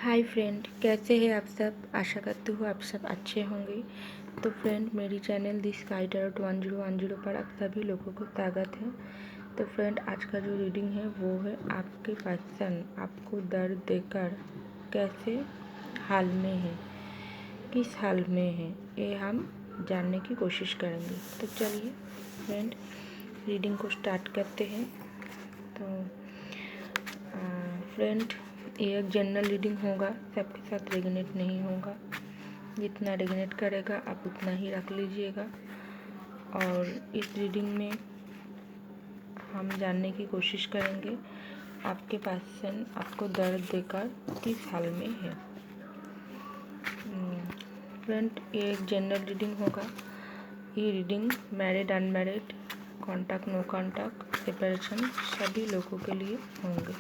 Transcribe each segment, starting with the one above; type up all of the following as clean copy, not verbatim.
Hi friend, कैसे हैं आप सब। आशा करती हूँ आप सब अच्छे होंगे। तो फ्रेंड, मेरी चैनल दी स्काई टैरोट 1010 पर आप सभी लोगों को स्वागत है। तो फ्रेंड, आज का जो रीडिंग है वो है आपके पर्सन आपको दर्द देकर कैसे हाल में है, किस हाल में है, ये हम जानने की कोशिश करेंगे। तो चलिए फ्रेंड, रीडिंग को स्टार्ट करते हैं। तो फ्रेंड, ये एक जनरल रीडिंग होगा, सबके साथ रेजोनेट नहीं होगा। जितना रेजोनेट करेगा आप उतना ही रख लीजिएगा। और इस रीडिंग में हम जानने की कोशिश करेंगे आपके पर्सन आपको दर्द देकर किस हाल में है। फ्रेंड, ये एक जनरल रीडिंग होगा। ये reading married, unmarried, contact, no contact, separation सभी लोगों के लिए होंगे।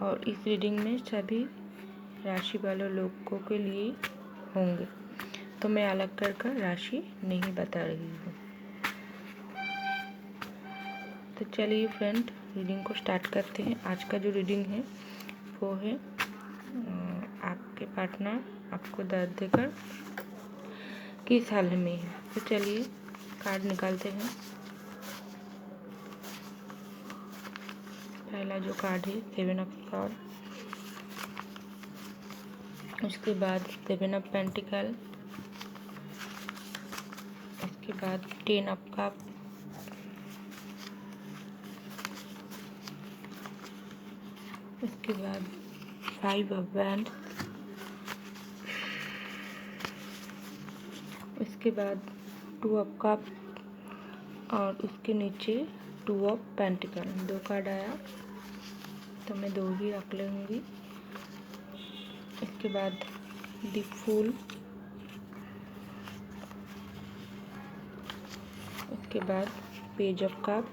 और इस रीडिंग में सभी राशि वाले लोगों के लिए होंगे, तो मैं अलग कर राशि नहीं बता रही हूँ। तो चलिए फ्रेंड, रीडिंग को स्टार्ट करते हैं। आज का जो रीडिंग है वो है आपके पार्टनर आपको दर्द देकर किस हाल में है। तो चलिए कार्ड निकालते हैं। पहला जो कार्ड है 7 ऑफ सॉर्ड, उसके बाद 7 ऑफ पेंटिकल, उसके बाद 10 ऑफ कप, उसके बाद 5 ऑफ वैंड, उसके बाद 2 ऑफ कप और उसके नीचे 2 ऑफ पेंटिकल। 2 कार्ड आया तो मैं 2 ही रख लूँगी। इसके बाद द फूल, उसके बाद पेज ऑफ कप,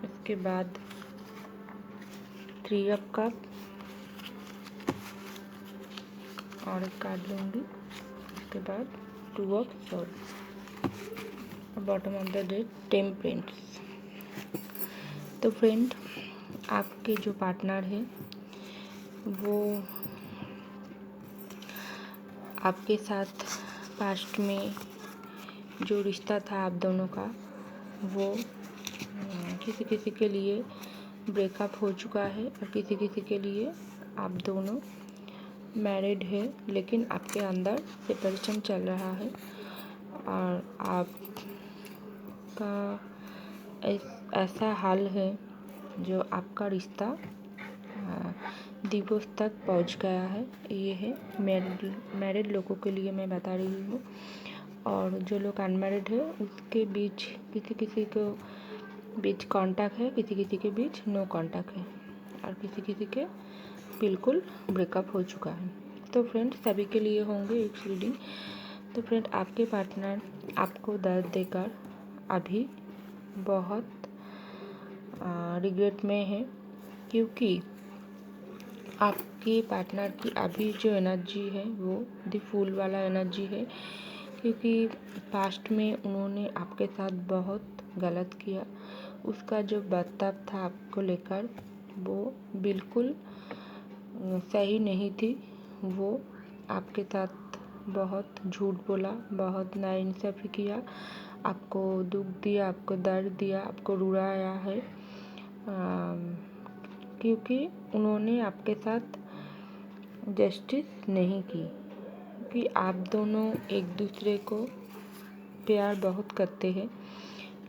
उसके बाद 3 ऑफ कप और एक कार्ड लूँगी। उसके बाद 2 of sword, bottom of the deck temperance. तो फ्रेंड, आपके जो पार्टनर है वो आपके साथ पास्ट में जो रिश्ता था आप दोनों का, वो किसी किसी के लिए ब्रेकअप हो चुका है और किसी किसी के लिए आप दोनों मैरिड है, लेकिन आपके अंदर सेपरेशन चल रहा है। और आपका ऐसा हाल है जो आपका रिश्ता डिवोर्स तक पहुंच गया है। ये है मैरिड लोगों के लिए मैं बता रही हूँ। और जो लोग अनमैरिड है उसके बीच किसी किसी को बीच कांटेक्ट है, किसी किसी के बीच नो कांटेक्ट है और किसी किसी के बिल्कुल ब्रेकअप हो चुका है। तो फ्रेंड, सभी के लिए होंगे एक रीडिंग। तो फ्रेंड, आपके पार्टनर आपको दर्द देकर अभी बहुत रिग्रेट में है, क्योंकि आपके पार्टनर की अभी जो एनर्जी है वो द फूल वाला एनर्जी है। क्योंकि पास्ट में उन्होंने आपके साथ बहुत गलत किया। उसका जो बर्ताव था आपको लेकर वो बिल्कुल सही नहीं थी। वो आपके साथ बहुत झूठ बोला, बहुत नाइंसाफ़ी किया, आपको दुख दिया, आपको दर्द दिया, आपको रुलाया है। क्योंकि उन्होंने आपके साथ जस्टिस नहीं की। कि आप दोनों एक दूसरे को प्यार बहुत करते हैं,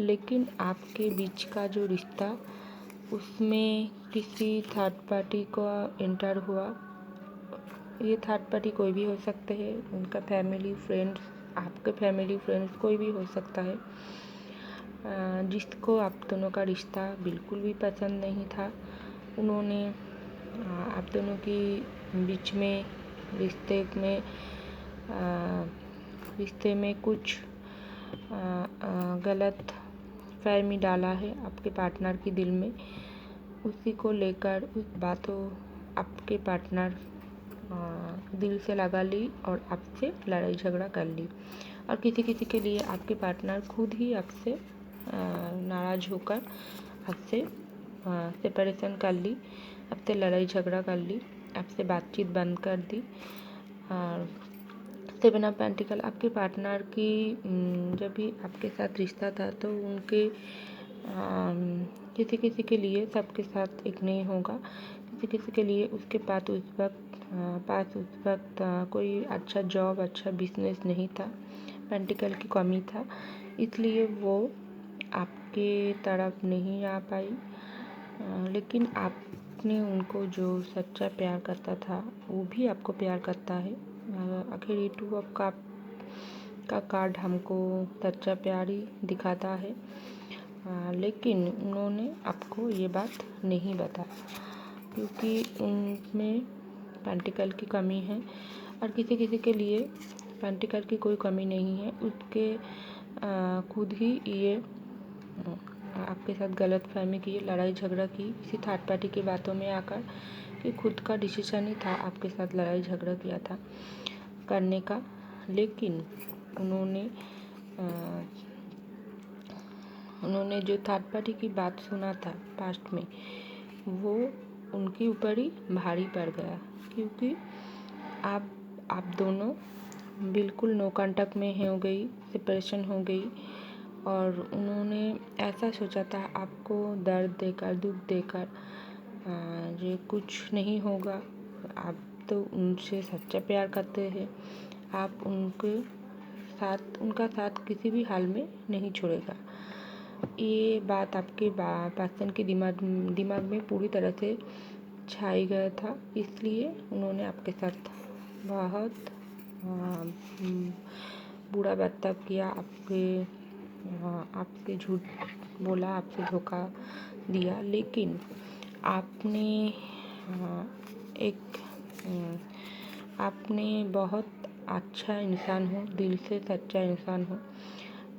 लेकिन आपके बीच का जो रिश्ता उसमें किसी थर्ड पार्टी का एंटर हुआ। ये थर्ड पार्टी कोई भी हो सकते हैं, उनका फैमिली, फ्रेंड्स, आपके फैमिली, फ्रेंड्स, कोई भी हो सकता है, जिसको आप दोनों का रिश्ता बिल्कुल भी पसंद नहीं था। उन्होंने आप दोनों की बीच में रिश्ते में कुछ गलत फहमी डाला है आपके पार्टनर के दिल में। उसी को लेकर उस बातों आपके पार्टनर दिल से लगा ली और आपसे लड़ाई झगड़ा कर ली। और किसी किसी के लिए आपके पार्टनर खुद ही आपसे नाराज़ होकर आपसे सेपरेशन कर ली, आपसे लड़ाई झगड़ा कर ली, आपसे बातचीत बंद कर दी। और सेवन ऑफ पेंटिकल आपके पार्टनर की जब भी आपके साथ रिश्ता था तो उनके किसी किसी के लिए सबके साथ एक नहीं होगा, किसी किसी के लिए उसके पास उस वक्त कोई अच्छा जॉब, अच्छा बिजनेस नहीं था, पेंटिकल की कमी था, इसलिए वो आपके तरफ नहीं आ पाई। लेकिन आपने उनको जो सच्चा प्यार करता था वो भी आपको प्यार करता है। आखिर ये 2 ऑफ कप का कार्ड हमको सच्चा प्यार ही दिखाता है। लेकिन उन्होंने आपको ये बात नहीं बताया क्योंकि उनमें पेंटिकल की कमी है। और किसी किसी के लिए पेंटिकल की कोई कमी नहीं है, उसके खुद ही ये आपके साथ गलत फहमी की, लड़ाई झगड़ा की किसी थर्ड पार्टी की बातों में आकर, कि खुद का डिसीजन ही था आपके साथ लड़ाई झगड़ा किया था करने का। लेकिन उन्होंने जो थर्ड पार्टी की बात सुना था पास्ट में, वो उनके ऊपर ही भारी पड़ गया क्योंकि आप दोनों बिल्कुल नो कांटेक्ट में हो गई, सेपरेशन हो गई। और उन्होंने ऐसा सोचा था आपको दर्द देकर, दुख देकर, ये कुछ नहीं होगा, आप तो उनसे सच्चा प्यार करते हैं, आप उनका साथ किसी भी हाल में नहीं छोड़ेगा। ये बात आपके पर्सन के दिमाग में पूरी तरह से छाई गया था, इसलिए उन्होंने आपके साथ बहुत बुरा बर्ताव किया, आपसे झूठ बोला, आपसे धोखा दिया। लेकिन आपने बहुत अच्छा इंसान हो, दिल से सच्चा इंसान हो।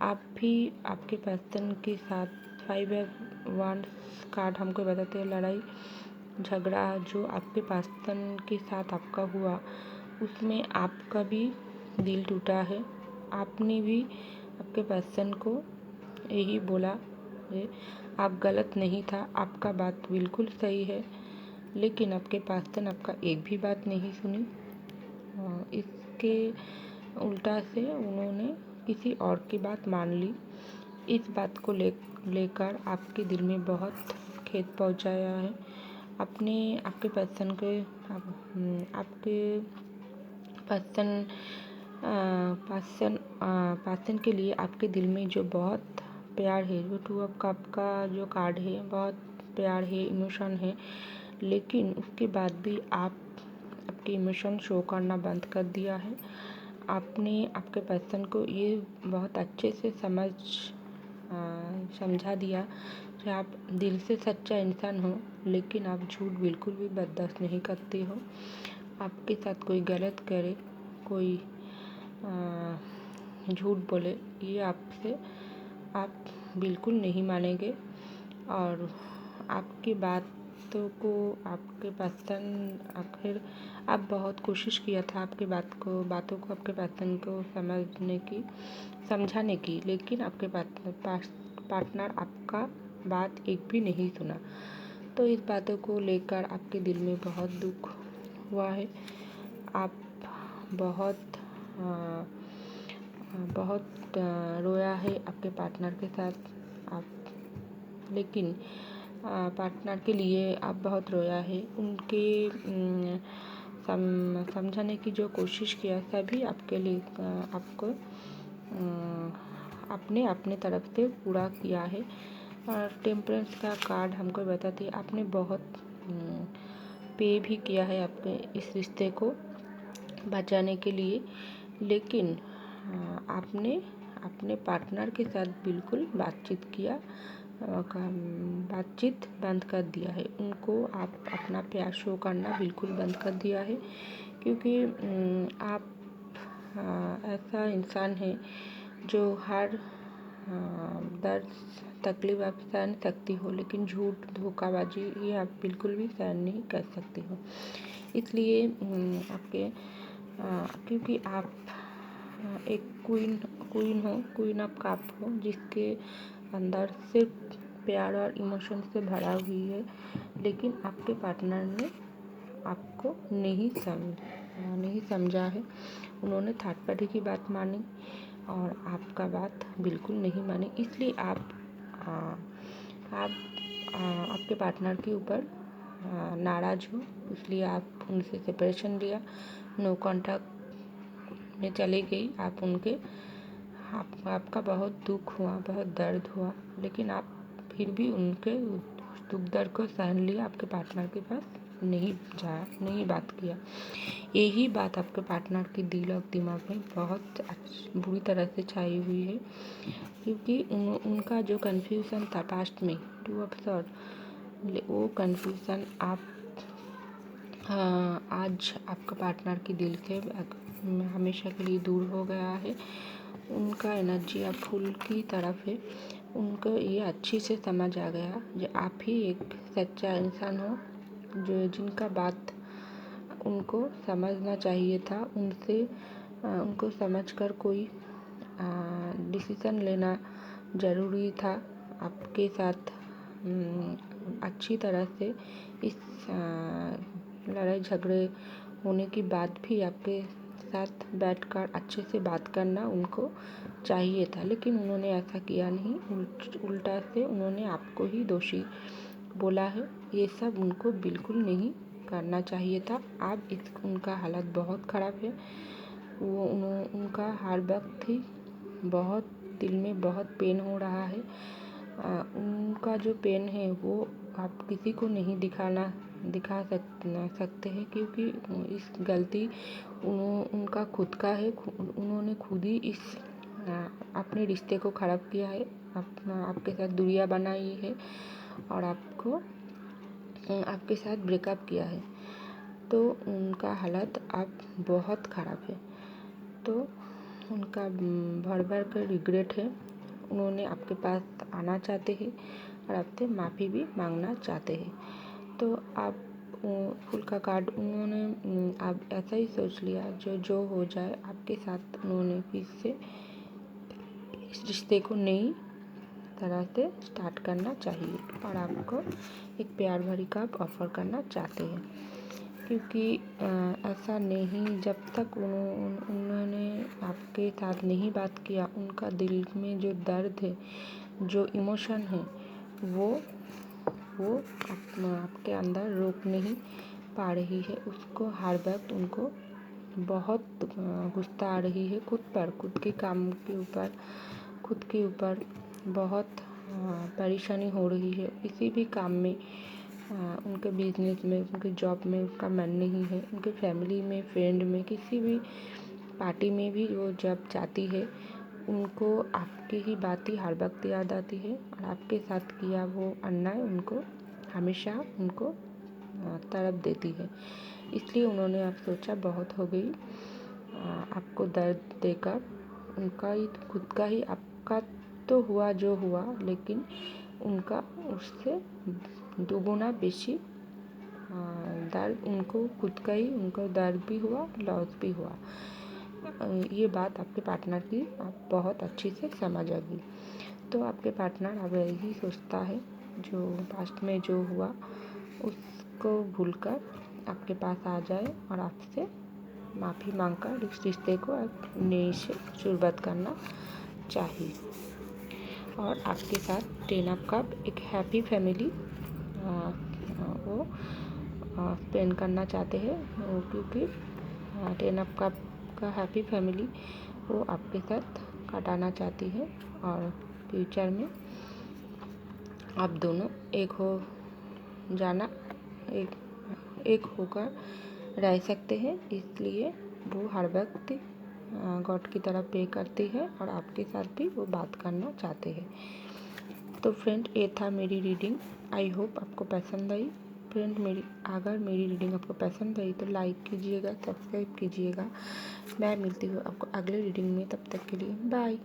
आप भी आपके पर्सन के साथ 5 ऑफ वांड्स कार्ड हमको बताते हैं, लड़ाई झगड़ा जो आपके पर्सन के साथ आपका हुआ उसमें आपका भी दिल टूटा है। आपने भी आपके पर्सन को यही बोला है, आप गलत नहीं था, आपका बात बिल्कुल सही है, लेकिन आपके पर्सन आपका एक भी बात नहीं सुनी। इसके उल्टा से उन्होंने किसी और की बात मान ली। इस बात को लेकर आपके दिल में बहुत खेद पहुंचाया है। आपने आपके पर्सन के लिए आपके दिल में जो बहुत प्यार है, जो 2 ऑफ कप का जो कार्ड है, बहुत प्यार है, इमोशन है, लेकिन उसके बाद भी आपके इमोशन शो करना बंद कर दिया है। आपने आपके पर्सन को ये बहुत अच्छे से समझा दिया कि आप दिल से सच्चा इंसान हो, लेकिन आप झूठ बिल्कुल भी बर्दाश्त नहीं करते हो। आपके साथ कोई गलत करे, कोई झूठ बोले, ये आप बिल्कुल नहीं मानेंगे। और आपकी बातों को आपके पर्सन आखिर आप बहुत कोशिश किया था आपकी बातों को आपके पर्सन को समझाने की, लेकिन आपके पार्टनर आपका बात एक भी नहीं सुना। तो इस बातों को लेकर आपके दिल में बहुत दुख हुआ है। आप बहुत रोया है आपके पार्टनर के साथ। लेकिन पार्टनर के लिए आप बहुत रोया है। उनके समझाने की जो कोशिश किया सभी आपके लिए आपको आपने अपने तरफ से पूरा किया है। और टेम्परेंस का कार्ड हमको बताती है आपने बहुत पे भी किया है आपके इस रिश्ते को बचाने के लिए, लेकिन आपने अपने पार्टनर के साथ बिल्कुल बातचीत बंद कर दिया है। उनको आप अपना प्यार शो करना बिल्कुल बंद कर दिया है, क्योंकि आप ऐसा इंसान है जो हर दर्द तकलीफ आप सहन सकती हो, लेकिन झूठ धोखाबाजी ये आप बिल्कुल भी सहन नहीं कर सकती हो। इसलिए क्योंकि आप एक क्वीन ऑफ कप हो, जिसके अंदर सिर्फ प्यार और इमोशन से भरा हुई है, लेकिन आपके पार्टनर ने आपको नहीं समझा है। उन्होंने थर्ड पार्टी की बात मानी और आपका बात बिल्कुल नहीं मानी, इसलिए आपके पार्टनर के ऊपर नाराज़ हो, इसलिए आप उनसे सेपरेशन लिया, नो कॉन्टैक्ट में चली गई। आपका बहुत दुख हुआ, बहुत दर्द हुआ, लेकिन आप फिर भी उनके दुख दर्द को सहन लिया, आपके पार्टनर के पास नहीं जाया, नहीं बात किया। यही बात आपके पार्टनर के दिल और दिमाग में बहुत बुरी तरह से छाई हुई है, क्योंकि उनका जो कन्फ्यूज़न था पास्ट में 2 ऑफ सॉर्ड, वो कन्फ्यूज़न आज आपका पार्टनर के दिल से हमेशा के लिए दूर हो गया है। उनका एनर्जी अब फूल की तरफ है। उनको ये अच्छी से समझ आ गया जो आप ही एक सच्चा इंसान हो, जो जिनका बात उनको समझना चाहिए था। उनको समझकर कोई डिसीज़न लेना ज़रूरी था। आपके साथ अच्छी तरह से इस लड़ाई झगड़े होने के बाद भी आपके साथ बैठकर अच्छे से बात करना उनको चाहिए था, लेकिन उन्होंने ऐसा किया नहीं। उल्टा से उन्होंने आपको ही दोषी बोला है। ये सब उनको बिल्कुल नहीं करना चाहिए था। उनका हालत बहुत ख़राब है। उनका हर वक्त ही बहुत दिल में बहुत पेन हो रहा है। उनका जो पेन है वो आप किसी को नहीं दिखा सकते हैं, क्योंकि इस गलती उनका खुद का है। उन्होंने खुद ही इस अपने रिश्ते को ख़राब किया है, आपके साथ दूरियां बनाई है और आपके साथ ब्रेकअप किया है। तो उनका हालत अब बहुत ख़राब है। तो उनका भर कर रिग्रेट है। उन्होंने आपके पास आना चाहते हैं और आपसे माफ़ी भी मांगना चाहते हैं। तो आप फूल का कार्ड उन्होंने आप ऐसा ही सोच लिया, जो हो जाए आपके साथ उन्होंने फिर से इस रिश्ते को नई तरह से स्टार्ट करना चाहिए और आपको एक प्यार भरी कप ऑफ़र करना चाहते हैं, क्योंकि ऐसा नहीं, जब तक उन्होंने आपके साथ नहीं बात किया, उनका दिल में जो दर्द है, जो इमोशन है, वो आपके अंदर रोक नहीं पा रही है। उसको हर वक्त उनको बहुत गुस्सा आ रही है खुद के काम के ऊपर, खुद के ऊपर बहुत परेशानी हो रही है। किसी भी काम में उनके बिजनेस में, उनके जॉब में उनका मन नहीं है। उनके फैमिली में, फ्रेंड में, किसी भी पार्टी में भी वो जब जाती है, उनको आपकी ही बातें हर वक्त याद आती है और आपके साथ किया वो अन्याय उनको हमेशा तड़प देती है। इसलिए उन्होंने अब सोचा बहुत हो गई आपको दर्द देकर। उनका ही खुद का ही, आपका तो हुआ जो हुआ, लेकिन उनका उससे दोगुना बेशी दर्द उनको खुद का ही, उनको दर्द भी हुआ, लॉस भी हुआ। ये बात आपके पार्टनर की आप बहुत अच्छी से समझ आ गई। तो आपके पार्टनर अब यही सोचता है, जो पास्ट में जो हुआ उसको भूलकर आपके पास आ जाए और आपसे माफ़ी मांगकर इस रिश्ते को अब नए से शुरुआत करना चाहिए और आपके साथ 10 ऑफ कप एक हैप्पी फैमिली वो स्पेंड करना चाहते हैं, क्योंकि 10 ऑफ कप का हैप्पी फैमिली वो आपके साथ काटाना चाहती है और फ्यूचर में आप दोनों एक हो जाना, एक होकर रह सकते हैं। इसलिए वो हर वक्त गॉड की तरफ पे करती है और आपके साथ भी वो बात करना चाहते हैं। तो फ्रेंड, ये था मेरी रीडिंग। आई होप आपको पसंद आई। फ्रेंड, अगर मेरी रीडिंग आपको पसंद आई तो लाइक कीजिएगा, सब्सक्राइब कीजिएगा। मैं मिलती हूँ आपको अगले रीडिंग में, तब तक के लिए बाय।